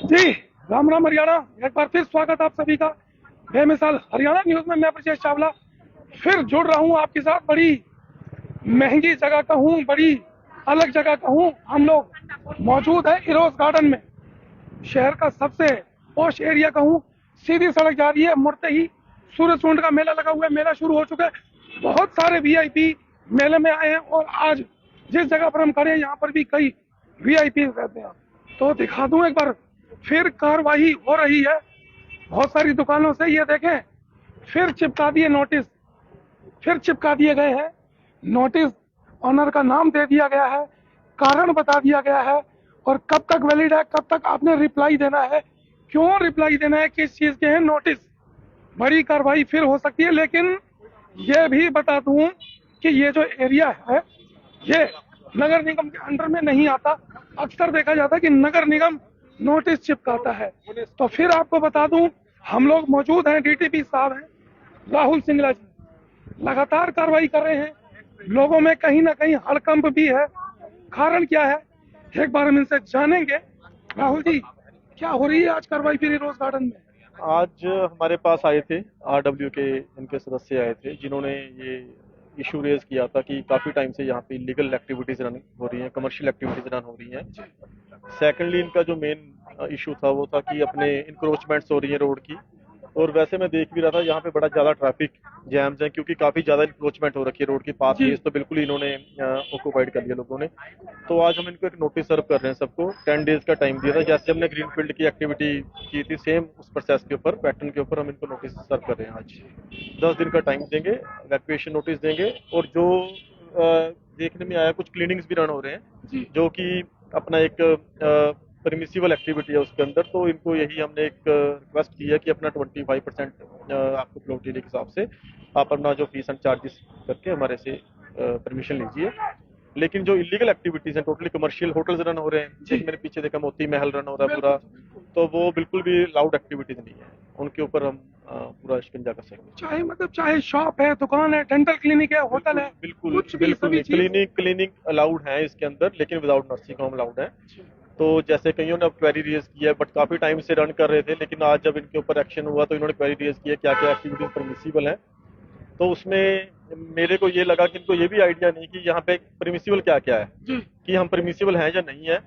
जी, राम राम हरियाणा। एक बार फिर स्वागत आप सभी का बेमिसाल हरियाणा न्यूज में। मैं ब्रजेश चावला फिर जुड़ रहा हूँ आपके साथ। बड़ी महंगी जगह का हूँ, बड़ी अलग जगह का हूँ। हम लोग मौजूद है इरोज गार्डन में, शहर का सबसे पॉश एरिया का हूँ। सीधी सड़क जा रही है, मुड़ते ही सूरजकुंड का मेला लगा हुआ है। मेला शुरू हो चुका है, बहुत सारे वीआईपी मेले में आए हैं और आज जिस जगह पर हम खड़े हैं यहाँ पर भी कई वीआईपी रहते हैं। तो दिखा दूं एक बार फिर कार्रवाई हो रही है बहुत सारी दुकानों से। ये देखें, फिर चिपका दिए नोटिस, फिर चिपका दिए गए हैं नोटिस। ऑनर का नाम दे दिया गया है, कारण बता दिया गया है और कब तक वैलिड है, कब तक आपने रिप्लाई देना है, क्यों रिप्लाई देना है, किस चीज के हैं नोटिस। बड़ी कार्रवाई फिर हो सकती है। लेकिन ये भी बता दूं कि ये जो एरिया है ये नगर निगम के अंडर में नहीं आता। अक्सर देखा जाता है कि नगर निगम नोटिस चिपकाता है। तो फिर आपको बता दूं, हम लोग मौजूद हैं, डीटीपी साहब हैं राहुल सिंगला जी, लगातार कार्रवाई कर रहे हैं। लोगों में कहीं ना कहीं हड़कंप भी है। कारण क्या है, एक बार हम इनसे जानेंगे। राहुल जी, क्या हो रही है आज कार्रवाई फिर रोज गार्डन में? आज हमारे पास आए थे आरडब्ल्यू के, इनके सदस्य आए थे जिन्होंने ये इशू रेज किया था कि काफ़ी टाइम से यहाँ पे इलीगल एक्टिविटीज़ रन हो रही हैं, कमर्शियल एक्टिविटीज़ रन हो रही हैं। सेकेंडली इनका जो मेन इशू था वो था कि अपने इंक्रोचमेंट्स हो रही हैं रोड की। और वैसे मैं देख भी रहा था यहाँ पे बड़ा ज़्यादा ट्रैफिक जैम्स हैं क्योंकि काफ़ी ज़्यादा इंक्रोचमेंट हो रखी है रोड की। पाथ जी वेज तो बिल्कुल ही इन्होंने ऑक्यूपाइड कर लिया लोगों ने। तो आज हम इनको एक नोटिस सर्व कर रहे हैं सबको। 10 डेज का टाइम दिया था, जैसे हमने ग्रीन फील्ड की एक्टिविटी की थी सेम उस प्रोसेस के ऊपर, पैटर्न के ऊपर हम इनको नोटिस सर्व कर रहे हैं आज। 10 दिन का टाइम देंगे, वैक्यूएशन नोटिस देंगे। और जो देखने में आया कुछ क्लीनिंग्स भी रन हो रहे जी हैं जो कि अपना एक परमिसिबल एक्टिविटी है उसके अंदर। तो इनको यही हमने एक रिक्वेस्ट की है कि अपना 25% आपको प्लॉट एरिया के हिसाब से आप अपना जो फीस एंड चार्जेस करके हमारे से परमिशन लीजिए। लेकिन जो इलीगल एक्टिविटीज हैं, टोटली कमर्शियल होटल्स रन हो रहे हैं, जी, जैसे मेरे पीछे देखा मोती महल रन हो रहा है पूरा, बिल्कुल बिल्कुल। तो वो बिल्कुल भी लाउड एक्टिविटीज नहीं है। उनके ऊपर हम पूरा शिकंजा कसेंगे। चाहे मतलब चाहे शॉप है, दुकान है, डेंटल क्लिनिक है, होटल बिल्कुल है, बिल्कुल कुछ भी बिल्कुल सभी नहीं, चीज। क्लिनिक अलाउड है इसके अंदर, लेकिन विदाउट नर्सिंग होम अलाउड है। जी तो जैसे कईयों ने अब क्वेरी रेज किया है, बट काफी टाइम से रन कर रहे थे, लेकिन आज जब इनके ऊपर एक्शन हुआ तो इन्होंने क्वेरी रेज किया क्या क्या एक्टिविटीज परमिसिबल है। तो उसमें मेरे को ये लगा कि इनको ये भी आइडिया नहीं कि यहाँ पे परमिसिबल क्या क्या है, जी कि हम परमिसिबल हैं या नहीं है।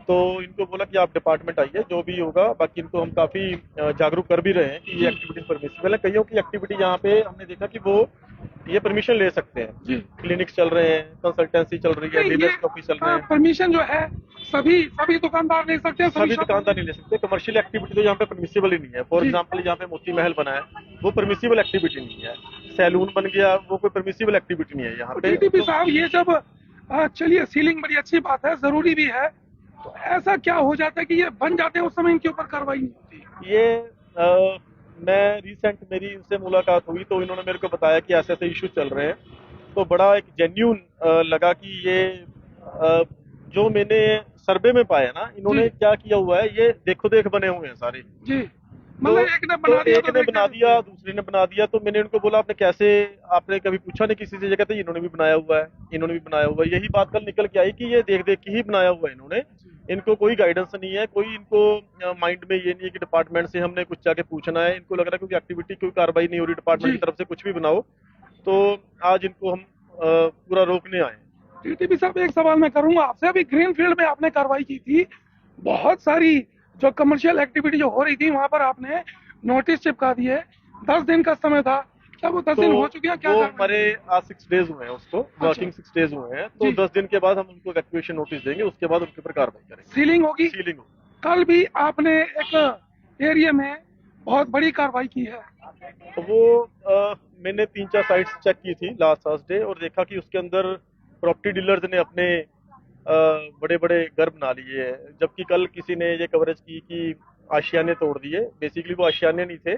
तो इनको बोला कि आप डिपार्टमेंट आइए, जो भी होगा। बाकी इनको हम काफी जागरूक कर भी रहे हैं कि ये जी एक्टिविटीज परमिसिबल है। कईयों की एक्टिविटी यहाँ पे हमने देखा कि वो ये परमिशन ले सकते हैं। जी। क्लिनिक्स चल रहे हैं, कंसल्टेंसी चल रही है, नहीं, ये डीलर्स के ऑफिस चल रहे हैं। परमिशन जो है सभी सभी दुकानदार ले सकते हैं, सभी सभी शॉप होल्डर दुकानदार ले नहीं ले सकते सकते। कमर्शियल एक्टिविटी तो यहाँ पे परमिसिबल ही नहीं है। फॉर हैं। जी। एग्जाम्पल यहाँ पे मोती महल बना है, वो परमिसिबल एक्टिविटी नहीं है। सैलून बन गया, वो कोई परमिसिबल एक्टिविटी नहीं है यहाँ तो पे। डीटीपी तो साहब, ये जब चलिए सीलिंग बड़ी अच्छी बात है, जरूरी भी है। तो ऐसा क्या हो जाता है कि ये बन जाते हैं, उस समय इनके ऊपर कार्रवाई नहीं होती? ये मैं रिसेंट मेरी इनसे मुलाकात हुई तो इन्होंने मेरे को बताया कि ऐसे ऐसे इश्यू चल रहे हैं। तो बड़ा एक जेन्यून लगा कि ये जो मैंने सर्वे में पाया ना, जी इन्होंने क्या किया हुआ है, ये देखो देख बने हुए हैं सारे। जी। तो मतलब एक ने तो बना दिया एक तो ने देखते बना रहते दिया, हैं। दूसरे ने बना दिया। तो मैंने उनको बोला आपने कैसे, आपने कभी पूछा नहीं किसी से? जगह थे इन्होंने भी बनाया हुआ है, इन्होंने भी बनाया हुआ है। यही बात कल निकल के आई कि ये देख देख के ही बनाया हुआ है इन्होंने। जी इनको कोई गाइडेंस नहीं है, कोई इनको माइंड में ये नहीं है कि डिपार्टमेंट से हमने कुछ जाके पूछना है। इनको लग रहा है क्योंकि एक्टिविटी कोई कार्रवाई नहीं हो रही डिपार्टमेंट जी। की तरफ से, कुछ भी बनाओ। तो आज इनको हम पूरा रोकने आए हैं। टीटीपी साहब, एक सवाल मैं करूंगा आपसे। अभी ग्रीन फील्ड में आपने कार्रवाई की थी, बहुत सारी जो कमर्शियल एक्टिविटी जो हो रही थी वहां पर आपने नोटिस चिपका दिए। 10 दिन का समय था, क्या वो 10 दिन तो हो चुके हैं? क्या वो कार्रवाई हमारे हुई है? आज 6 डेज हुए हैं, उसको अच्छा। वर्किंग 6 डेज हुए हैं। तो जी। 10 दिन के बाद हम उनको वैक्यूएशन नोटिस देंगे, उसके बाद उनके ऊपर कार्रवाई करेंगे। सीलिंग होगी। सीलिंग हो। कल भी आपने एक एरिया में बहुत बड़ी कार्रवाई की है। तो वो मैंने 3 4 साइट्स चेक की थी लास्ट थर्सडे और देखा कि उसके अंदर प्रॉपर्टी डीलर्स ने अपने बड़े बड़े घर बना लिए हैं। जबकि कल किसी ने ये कवरेज की कि आशियाने तोड़ दिए। बेसिकली वो आशियाने नहीं थे,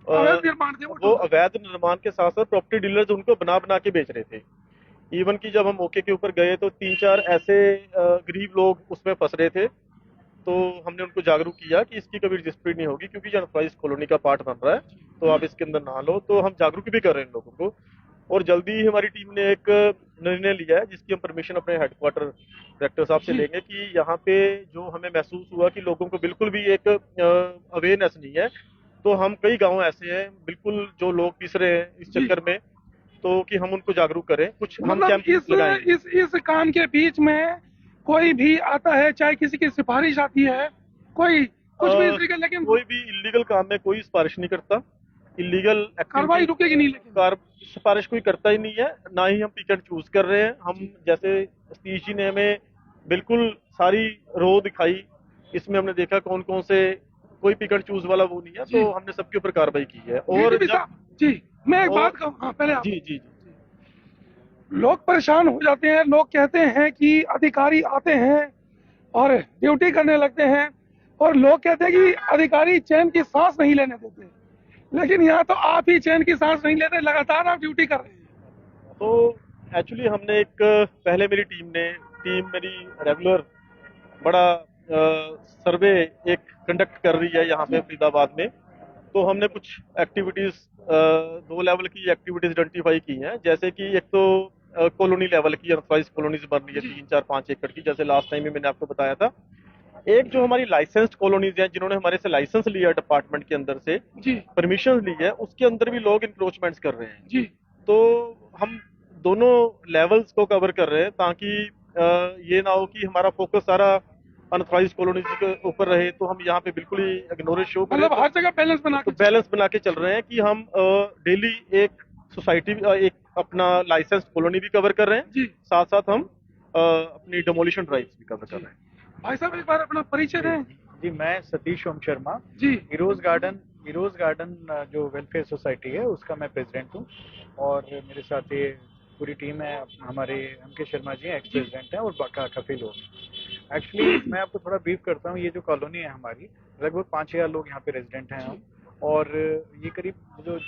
अवैध निर्माण थे वो वो टोटल। अवैध निर्माण के साथ साथ प्रॉपर्टी डीलर्स उनको बना बना के बेच रहे थे। इवन कि जब हम मौके के ऊपर गए तो 3 4 ऐसे गरीब लोग उसमें फंस रहे थे। तो हमने उनको जागरूक किया कि इसकी कभी रजिस्ट्री नहीं होगी क्योंकि ये अनऑथराइज्ड कॉलोनी का पार्ट बन रहा है, तो आप इसके अंदर ना लो। तो हम जागरूक भी कर रहे हैं लोगों को। और जल्दी ही हमारी टीम ने एक निर्णय लिया है, जिसकी हम परमिशन अपने हेडक्वार्टर डायरेक्टर साहब से लेंगे कि यहाँ पे जो हमें महसूस हुआ कि लोगों को बिल्कुल भी एक अवेयरनेस नहीं है, तो हम कई गांव ऐसे हैं बिल्कुल जो लोग पिस रहे हैं इस चक्कर में, तो कि हम उनको जागरूक करें, कुछ हम मतलब कैंप लगाएंगे। इस काम के बीच में कोई भी आता है, चाहे किसी की सिफारिश आती है, कोई कुछ भी इस तरीके, लेकिन कोई भी इलीगल काम में कोई सिफारिश नहीं करता, इलीगल कार्रवाई रुकेगी नहीं, लेकिन कार सिफारिश कोई करता ही नहीं है, ना ही हम पिक एंड चूज कर रहे हैं। हम जैसे सतीश जी ने हमें बिल्कुल सारी रो दिखाई, इसमें हमने देखा कौन कौन से, कोई पिक एंड चूज वाला वो नहीं है, तो हमने सबके ऊपर कार्रवाई की है। और डीजीपी साहब जी, मैं एक बात कहूँ, हाँ पहले आप, जी जी जी लोग परेशान हो जाते हैं, लोग कहते हैं कि अधिकारी आते हैं और ड्यूटी करने लगते हैं, और लोग कहते हैं कि अधिकारी चैन की सांस नहीं लेने देते, लेकिन यहाँ तो आप ही चैन की सांस नहीं लेते, लगातार आप ड्यूटी कर रहे हैं। तो एक्चुअली हमने एक, पहले मेरी टीम मेरी रेगुलर बड़ा सर्वे एक कंडक्ट कर रही है यहाँ पे फरीदाबाद में, तो हमने कुछ एक्टिविटीज, 2 लेवल की एक्टिविटीज आइडेंटिफाई की हैं, जैसे कि एक तो कॉलोनी लेवल की अनऑथराइज्ड कॉलोनीज बन रही है 3-4-5 एकड़ की, जैसे लास्ट टाइम में मैंने आपको बताया था। एक जो हमारी लाइसेंस्ड कॉलोनीज हैं, जिन्होंने हमारे से लाइसेंस लिया डिपार्टमेंट के अंदर से, परमिशन ली है, उसके अंदर भी लोग इंक्रोचमेंट्स कर रहे हैं जी। तो हम दोनों लेवल्स को कवर कर रहे हैं, ताकि ये ना हो कि हमारा फोकस सारा अनऑथराइज्ड कॉलोनीज के ऊपर रहे, तो हम यहाँ पे बिल्कुल ही इग्नोरेंस शो करें। मतलब हर जगह बैलेंस बना के चल रहे हैं कि हम डेली एक सोसाइटी, एक अपना लाइसेंस कॉलोनी भी कवर कर रहे हैं, साथ साथ हम अपनी डेमोलिशन ड्राइव्स भी कवर कर रहे हैं। भाई साहब एक बार अपना परिचय दें। जी, मैं सतीश ओम शर्मा जी, हीरोज गार्डन जो वेलफेयर सोसाइटी है उसका मैं प्रेसिडेंट हूँ, और मेरे साथ ये पूरी टीम है। हमारे MK. Sharma ji ex president हैं, और काफी लोग। एक्चुअली मैं आपको थोड़ा ब्रीफ करता हूँ। ये जो कॉलोनी है हमारी, लगभग 5,000 लोग यहाँ पे रेजिडेंट हैं हम, और ये करीब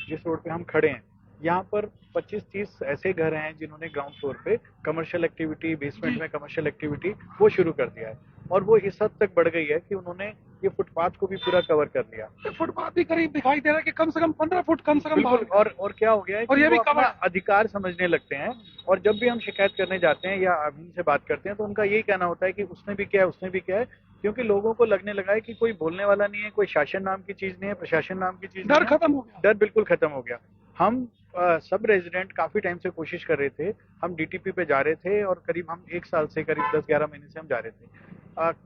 जिस रोड पे हम खड़े हैं, यहाँ पर 25-30 ऐसे घर हैं जिन्होंने ग्राउंड फ्लोर पे कमर्शियल एक्टिविटी, बेसमेंट में कमर्शियल एक्टिविटी वो शुरू कर दिया है, और वो इस हद तक बढ़ गई है कि उन्होंने ये फुटपाथ को भी पूरा कवर कर लिया। फुटपाथ भी करीब दिखाई दे रहा है कि कम से कम 15 फुट कम से कम बिल्कुल। और क्या हो गया है, और कि ये भी वो अपना कवर अधिकार समझने लगते हैं, और जब भी हम शिकायत करने जाते हैं या अभी से बात करते हैं, तो उनका यही कहना होता है कि उसने भी किया है, क्योंकि लोगों को लगने लगा है कि कोई बोलने वाला नहीं है, कोई शासन नाम की चीज नहीं है, प्रशासन नाम की चीज, डर खत्म हो गया, डर बिल्कुल खत्म हो गया। हम सब रेजिडेंट काफी टाइम से कोशिश कर रहे थे, हम डीटीपी पे जा रहे थे, और करीब हम 1 साल से, करीब 10-11 महीने से हम जा रहे थे।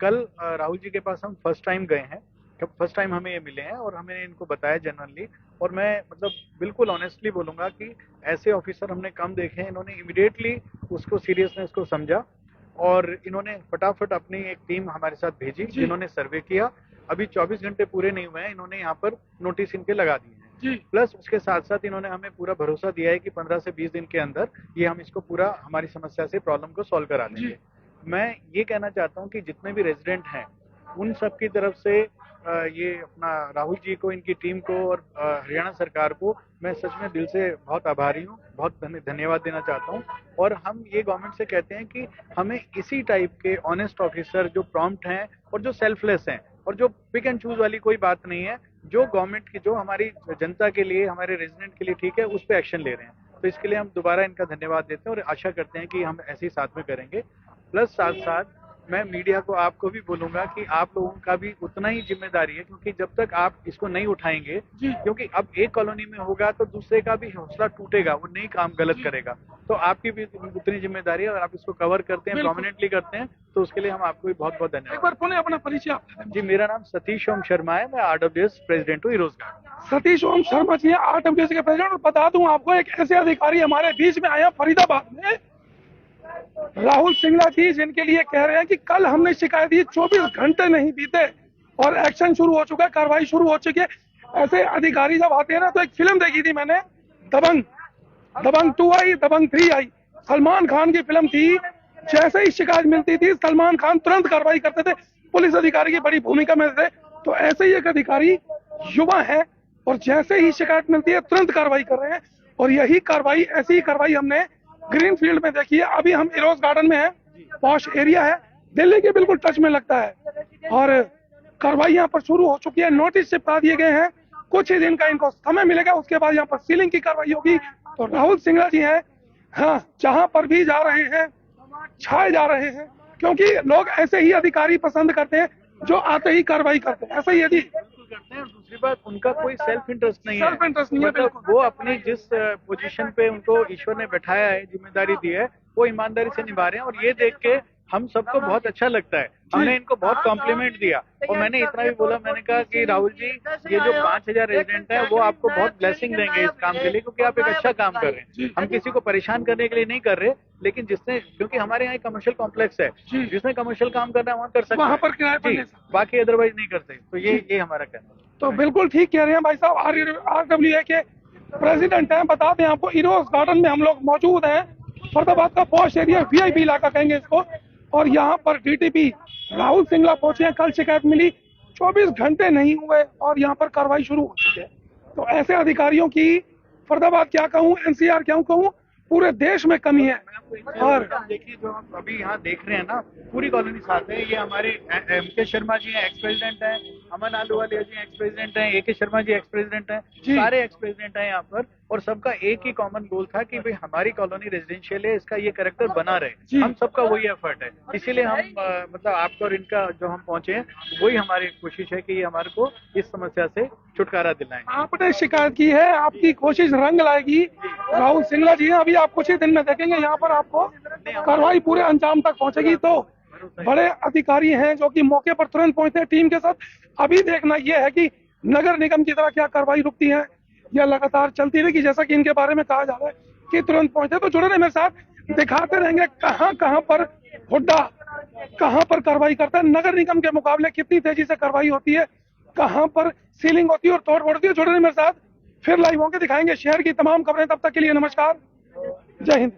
कल राहुल जी के पास हम फर्स्ट टाइम गए हैं, फर्स्ट टाइम हमें ये मिले हैं, और हमने इनको बताया जनरली, और मैं मतलब बिल्कुल ऑनेस्टली बोलूंगा कि ऐसे ऑफिसर हमने कम देखे हैं। इन्होंने इमीडिएटली उसको सीरियसनेस को समझा, और इन्होंने फटाफट अपनी एक टीम हमारे साथ भेजी, जिन्होंने सर्वे किया। अभी 24 घंटे पूरे नहीं हुए हैं, इन्होंने यहाँ पर नोटिस इनके लगा दिए हैं। प्लस उसके साथ साथ इन्होंने हमें पूरा भरोसा दिया है कि 15 से 20 दिन के अंदर ये हम इसको पूरा, हमारी समस्या से, प्रॉब्लम को सॉल्व करा देंगे। मैं ये कहना चाहता हूँ कि जितने भी रेजिडेंट हैं, उन सब की तरफ से ये अपना राहुल जी को, इनकी टीम को, और हरियाणा सरकार को मैं सच में दिल से बहुत आभारी हूँ, बहुत धन्यवाद देना चाहता हूँ। और हम ये गवर्नमेंट से कहते हैं कि हमें इसी टाइप के ऑनेस्ट ऑफिसर जो प्रॉम्प्ट हैं, और जो सेल्फलेस हैं, और जो पिक एंड चूज वाली कोई बात नहीं है, जो गवर्नमेंट की, जो हमारी जनता के लिए, हमारे रेजिडेंट के लिए ठीक है, उस पर एक्शन ले रहे हैं। तो इसके लिए हम दोबारा इनका धन्यवाद देते हैं, और आशा करते हैं कि हम ऐसे ही साथ में करेंगे। प्लस साथ साथ मैं मीडिया को, आपको भी बोलूंगा कि आप लोगों का भी उतना ही जिम्मेदारी है, क्योंकि जब तक आप इसको नहीं उठाएंगे, क्योंकि अब एक कॉलोनी में होगा तो दूसरे का भी हौसला टूटेगा, वो नई काम गलत करेगा। तो आपकी भी उतनी जिम्मेदारी है, और आप इसको कवर करते हैं, प्रोमिनेंटली करते हैं, तो उसके लिए हम आपको भी बहुत बहुत धन्यवाद। एक बार पुनः अपना परिचय। जी, मेरा नाम सतीश ओम शर्मा है, मैं RWS प्रेसिडेंट हूँ हीरोज गार्डन। सतीश ओम शर्मा जी RWS के प्रेसिडेंट। और बता दूं आपको, एक ऐसे अधिकारी हमारे बीच में आया फरीदाबाद में, राहुल सिंगला जी, जिनके लिए कह रहे हैं कि कल हमने शिकायत दी, 24 घंटे नहीं बीते और एक्शन शुरू हो चुका है, कार्रवाई शुरू हो चुकी है। ऐसे अधिकारी जब आते हैं ना, तो एक फिल्म देखी थी मैंने, दबंग 2 आई, दबंग 3 आई, सलमान खान की फिल्म थी। जैसे ही शिकायत मिलती थी, सलमान खान तुरंत कार्रवाई करते थे, पुलिस अधिकारी की बड़ी भूमिका में थे। तो ऐसे ही एक अधिकारी युवा है, और जैसे ही शिकायत मिलती है तुरंत कार्रवाई कर रहे हैं। और यही कार्रवाई, ऐसी ही कार्रवाई हमने ग्रीन फील्ड में देखी है। अभी हम हीरोज गार्डन में हैं, पॉश एरिया है, दिल्ली के बिल्कुल टच में लगता है, और कार्रवाई यहाँ पर शुरू हो चुकी है। नोटिस चिपका दिए गए हैं, कुछ ही दिन का इनको समय मिलेगा, उसके बाद यहाँ पर सीलिंग की कार्रवाई होगी। तो राहुल सिंगला जी हैं हाँ, जहां पर भी जा रहे हैं छाए जा रहे हैं, क्योंकि लोग ऐसे ही अधिकारी पसंद करते हैं जो आते ही कार्रवाई करते हैं। ऐसा ही है जी, बिल्कुल करते हैं। और दूसरी बात, उनका कोई सेल्फ इंटरेस्ट नहीं है। सेल्फ इंटरेस्ट नहीं है, मतलब बिल्कुल। वो अपनी जिस पोजीशन पे उनको ईश्वर ने बैठाया है, जिम्मेदारी दी है, वो ईमानदारी से निभा रहे हैं। और ये देख के हम सबको बहुत अच्छा लगता है। हमने इनको बहुत कॉम्प्लीमेंट दिया। और मैंने इतना भी बोला, मैंने कहा कि राहुल जी, ये जो 5,000 रेजिडेंट है वो आपको बहुत ब्लेसिंग देंगे इस काम के लिए, क्योंकि आप एक अच्छा काम कर रहे हैं। हम किसी को परेशान करने के लिए नहीं कर रहे, लेकिन जिसने, क्योंकि हमारे यहाँ कमर्शियल कॉम्प्लेक्स है, जिसने कमर्शियल काम करना है वहाँ कर सकते वहाँ पर किराए पर जी, ले सकते। बाकी अदरवाइज नहीं करते। तो ये हमारा कहना है। तो बिल्कुल ठीक कह रहे हैं भाई साहब। RWA के प्रेसिडेंट हैं। बता दें आपको, इरोज गार्डन में हम लोग मौजूद हैं। फरीदाबाद का पॉश एरिया, VIP इलाका कहेंगे इसको। और यहाँ पर DTP राहुल सिंगला पहुंचे हैं। कल शिकायत मिली, 24 घंटे नहीं हुए और यहाँ पर कार्रवाई शुरू हो चुकी है। तो ऐसे अधिकारियों की फरीदाबाद क्या कहूँ, NCR क्या कहूँ, पूरे देश में कमी है। और देखिए, जो आप अभी यहाँ देख रहे हैं ना, पूरी कॉलोनी साथ है। ये हमारे MK शर्मा जी हैं, एक्स प्रेसिडेंट हैं। अमन आलूवालिया जी एक्स प्रेसिडेंट हैं। AK Sharma ji ex president हैं। सारे एक्स प्रेसिडेंट हैं यहाँ पर। और सबका एक ही कॉमन गोल था कि भाई हमारी कॉलोनी रेजिडेंशियल है, इसका ये कैरेक्टर बना रहे। हम सबका वही एफर्ट है। इसीलिए हम मतलब आपका और इनका जो हम पहुंचे हैं, वही हमारी कोशिश है कि ये हमारे को इस समस्या से छुटकारा दिलाएं। आपने शिकायत की है, आपकी कोशिश रंग लाएगी। राहुल सिंगला जी हैं, अभी आप कुछ ही दिन में देखेंगे यहाँ पर आपको कार्रवाई पूरे अंजाम तक पहुंचेगी। तो बड़े अधिकारी हैं जो कि मौके पर तुरंत पहुंचते हैं टीम के साथ। अभी देखना यह है कि नगर निगम की तरह क्या कार्रवाई रुकती है या लगातार चलती रहेगी, जैसा कि इनके बारे में कहा जा रहा है कि तुरंत पहुंचते। तो जुड़े रहे मेरे साथ, दिखाते रहेंगे कहां पर हुड्डा, कहां पर कार्रवाई करता है, नगर निगम के मुकाबले कितनी तेजी से कार्रवाई होती है, कहां पर सीलिंग होती है और तोड़ फोड़ होती है। जुड़े रहे मेरे साथ, फिर लाइव होंगे, दिखाएंगे शहर की तमाम खबरें। तब तक के लिए नमस्कार, जय हिंद।